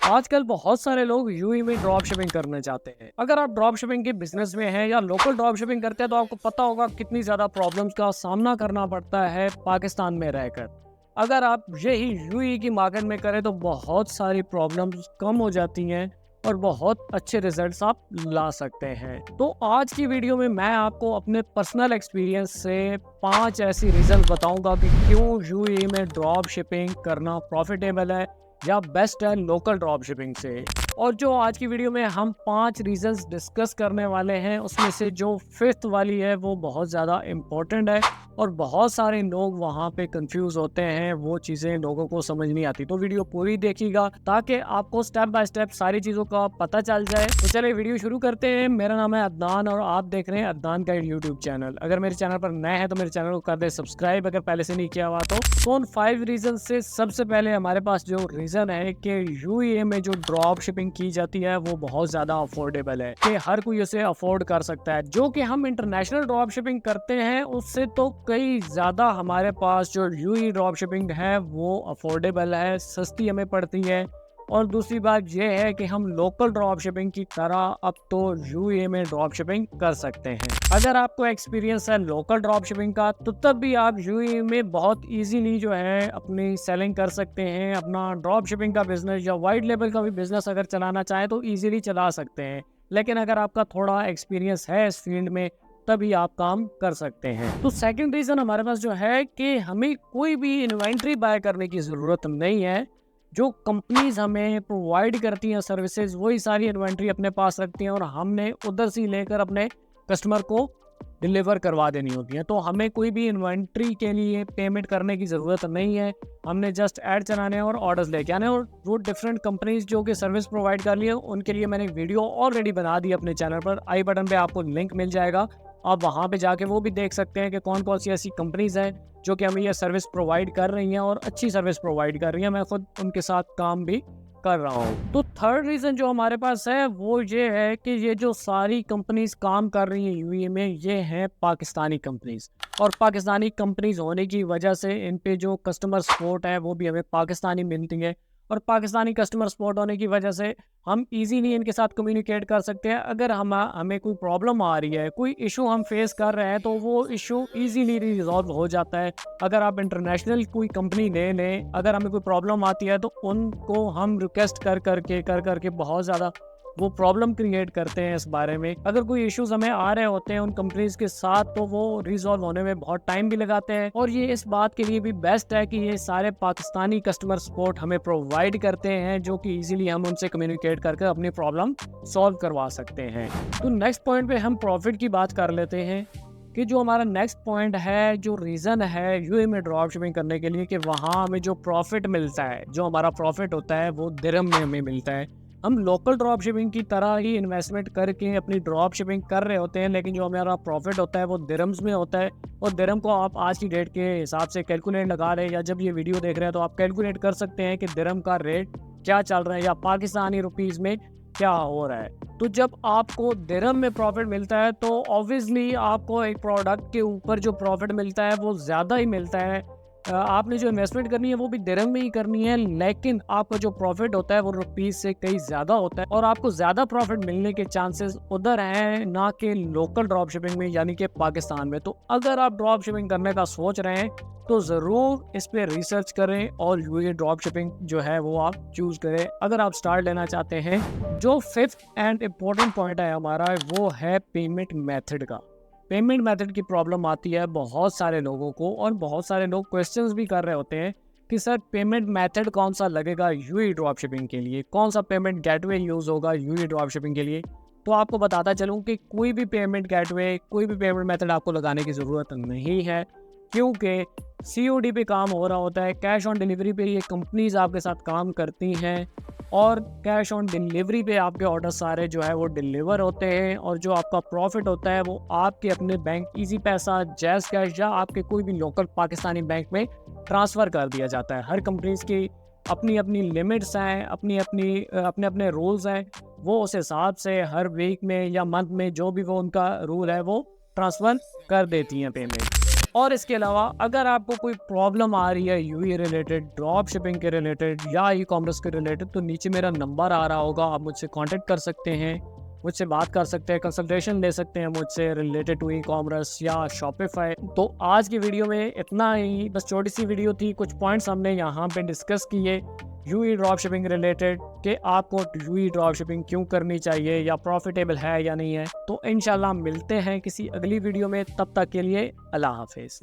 आजकल बहुत सारे लोग यूएई में ड्रॉप शिपिंग करना चाहते हैं। अगर आप ड्रॉप शिपिंग के बिजनेस में हैं या लोकल ड्रॉप शिपिंग करते हैं तो आपको पता होगा कितनी ज़्यादा प्रॉब्लम्स का सामना करना पड़ता है पाकिस्तान में रहकर। अगर आप यही यूएई की मार्केट में करें तो बहुत सारी प्रॉब्लम्स कम हो जाती हैं और बहुत अच्छे रिजल्ट्स आप ला सकते हैं। तो आज की वीडियो में मैं आपको अपने पर्सनल एक्सपीरियंस से 5 ऐसी रीजन बताऊंगा कि क्यों यूएई में ड्रॉप शिपिंग करना प्रॉफिटेबल है या बेस्ट है लोकल ड्रॉप शिपिंग से। और जो आज की वीडियो में हम 5 रीजंस डिस्कस करने वाले हैं उसमें से जो फिफ्थ वाली है वो बहुत ज़्यादा इम्पोर्टेंट है और बहुत सारे लोग वहाँ पे कंफ्यूज होते हैं, वो चीज़ें लोगों को समझ नहीं आती। तो वीडियो पूरी देखिएगा ताकि आपको स्टेप बाय स्टेप सारी चीज़ों का पता चल जाए। तो चलिए वीडियो शुरू करते हैं। मेरा नाम है अदनान और आप देख रहे हैं अदनान गाइड यूट्यूब चैनल। अगर मेरे चैनल पर नए हैं तो मेरे चैनल को कर दे सब्सक्राइब अगर पहले से नहीं किया हुआ तो उन 5 रीजन से सबसे पहले हमारे पास जो रीजन है कि यूएई में जो ड्रॉप शिपिंग की जाती है वो बहुत ज़्यादा अफोर्डेबल है कि हर कोई उसे अफोर्ड कर सकता है। जो कि हम इंटरनेशनल ड्रॉप शिपिंग करते हैं उससे तो कई ज़्यादा हमारे पास जो यूएई ड्रॉप शिपिंग है वो अफोर्डेबल है, सस्ती हमें पड़ती है। और दूसरी बात यह है कि हम लोकल ड्रॉप शिपिंग की तरह अब तो यूएई में ड्रॉप शिपिंग कर सकते हैं। अगर आपको एक्सपीरियंस है लोकल ड्रॉप शिपिंग का तो तब भी आप यूएई में बहुत इजीली जो है अपनी सेलिंग कर सकते हैं। अपना ड्रॉप शिपिंग का बिजनेस या वाइट लेवल का भी बिजनेस अगर चलाना चाहें तो इजीली चला सकते हैं। लेकिन अगर आपका थोड़ा एक्सपीरियंस है इस फील्ड में तभी आप काम कर सकते हैं। तो सेकंड रीजन हमारे पास जो है कि हमें कोई भी इन्वेंट्री बाय करने की ज़रूरत नहीं है। जो कंपनीज हमें प्रोवाइड करती हैं सर्विसेज वही सारी इन्वेंट्री अपने पास रखती हैं और हमने उधर से लेकर अपने कस्टमर को डिलीवर करवा देनी होती है। तो हमें कोई भी इन्वेंट्री के लिए पेमेंट करने की ज़रूरत नहीं है। हमने जस्ट ऐड चलाने और ऑर्डर्स लेके आने। और वो डिफरेंट कंपनीज जो कि सर्विस प्रोवाइड कर रही है उनके लिए मैंने वीडियो ऑलरेडी बना दी अपने चैनल पर। आई बटन पे आपको लिंक मिल जाएगा, आप वहाँ पे जाके वो भी देख सकते हैं कि कौन कौन सी ऐसी कंपनीज हैं जो कि हमें ये सर्विस प्रोवाइड कर रही हैं और अच्छी सर्विस प्रोवाइड कर रही हैं। मैं खुद उनके साथ काम भी कर रहा हूँ। तो थर्ड रीज़न जो हमारे पास है वो ये है कि ये जो सारी कंपनीज काम कर रही हैं यूएई में ये हैं पाकिस्तानी कंपनीज। और पाकिस्तानी कंपनीज होने की वजह से इन पे जो कस्टमर सपोर्ट है वो भी हमें पाकिस्तानी मिलती है। और पाकिस्तानी कस्टमर सपोर्ट होने की वजह से हम इजीली इनके साथ कम्युनिकेट कर सकते हैं। अगर हमें कोई प्रॉब्लम आ रही है, कोई इशू हम फेस कर रहे हैं तो वो इशू इजीली रिजॉल्व हो जाता है। अगर आप इंटरनेशनल कोई कंपनी ले लें, अगर हमें कोई प्रॉब्लम आती है तो उनको हम रिक्वेस्ट कर करके बहुत ज़्यादा वो प्रॉब्लम क्रिएट करते हैं इस बारे में। अगर कोई इश्यूज हमें आ रहे होते हैं उन कंपनीज के साथ तो वो रिजॉल्व होने में बहुत टाइम भी लगाते हैं। और ये इस बात के लिए भी बेस्ट है कि ये सारे पाकिस्तानी कस्टमर सपोर्ट हमें प्रोवाइड करते हैं जो कि इजीली हम उनसे कम्युनिकेट करके अपनी प्रॉब्लम सॉल्व करवा सकते हैं। तो नेक्स्ट पॉइंट पे हम प्रॉफिट की बात कर लेते हैं कि जो हमारा नेक्स्ट पॉइंट है, जो रीज़न है यूएई में ड्रॉप शिपिंग करने के लिए कि वहाँ हमें जो प्रॉफिट मिलता है, जो हमारा प्रॉफिट होता है वो दिरहम में हमें मिलता है। हम लोकल ड्रॉप शिपिंग की तरह ही इन्वेस्टमेंट करके अपनी ड्रॉप शिपिंग कर रहे होते हैं लेकिन जो हमारा प्रॉफिट होता है वो दिरहम्स में होता है। और दिरहम को आप आज की डेट के हिसाब से कैलकुलेट लगा रहे हैं या जब ये वीडियो देख रहे हैं तो आप कैलकुलेट कर सकते हैं कि दिरहम का रेट क्या चल रहा है या पाकिस्तानी रुपीज़ में क्या हो रहा है। तो जब आपको दिरहम में प्रॉफिट मिलता है तो ऑब्वियसली आपको एक प्रोडक्ट के ऊपर जो प्रॉफिट मिलता है वो ज़्यादा ही मिलता है। आपने जो इन्वेस्टमेंट करनी है वो भी दिरहम में ही करनी है लेकिन आपका जो प्रॉफिट होता है वो रुपीस से कहीं ज़्यादा होता है और आपको ज़्यादा प्रॉफिट मिलने के चांसेस उधर हैं ना कि लोकल ड्रॉप शिपिंग में यानी कि पाकिस्तान में। तो अगर आप ड्रॉप शिपिंग करने का सोच रहे हैं तो ज़रूर इस पर रिसर्च करें और यूएई ड्रॉप शिपिंग जो है वो आप चूज़ करें अगर आप स्टार्ट लेना चाहते हैं। जो फिफ्थ एंड इम्पोर्टेंट पॉइंट है हमारा वो है पेमेंट मेथड का। पेमेंट मेथड की प्रॉब्लम आती है बहुत सारे लोगों को और बहुत सारे लोग क्वेश्चंस भी कर रहे होते हैं कि सर पेमेंट मेथड कौन सा लगेगा यूएई ड्रॉप शिपिंग के लिए, कौन सा पेमेंट गेटवे यूज़ होगा यूएई ड्रॉप शिपिंग के लिए। तो आपको बताता चलूँ कि कोई भी पेमेंट गेटवे, कोई भी पेमेंट मेथड आपको लगाने की ज़रूरत नहीं है क्योंकि सीओडी पे काम हो रहा होता है। कैश ऑन डिलीवरी पे ये कंपनीज आपके साथ काम करती हैं और कैश ऑन डिलीवरी पे आपके ऑर्डर सारे जो है वो डिलीवर होते हैं और जो आपका प्रॉफिट होता है वो आपके अपने बैंक इजी पैसा, जैज़ कैश या आपके कोई भी लोकल पाकिस्तानी बैंक में ट्रांसफ़र कर दिया जाता है। हर कंपनीज की अपनी अपनी लिमिट्स हैं, अपने अपने रूल्स हैं। वो उस हिसाब से हर वीक में या मंथ में जो भी वो उनका रूल है वो ट्रांसफ़र कर देती हैं पेमेंट। और इसके अलावा अगर आपको कोई प्रॉब्लम आ रही है यूए रिलेटेड, ड्रॉप शिपिंग के रिलेटेड या ई कॉमर्स के रिलेटेड, तो नीचे मेरा नंबर आ रहा होगा, आप मुझसे कांटेक्ट कर सकते हैं, मुझसे बात कर सकते हैं, कंसल्टेशन ले सकते हैं मुझसे रिलेटेड टू ई कॉमर्स या शॉपिफाई। तो आज की वीडियो में इतना ही, बस छोटी सी वीडियो थी, कुछ पॉइंट्स हमने यहाँ पे डिस्कस किए यूई ड्रॉप शिपिंग रिलेटेड कि आपको यूई ड्रॉप शिपिंग क्यों करनी चाहिए या प्रॉफिटेबल है या नहीं है। तो इंशाल्लाह मिलते हैं किसी अगली वीडियो में, तब तक के लिए अल्लाह हाफिज़।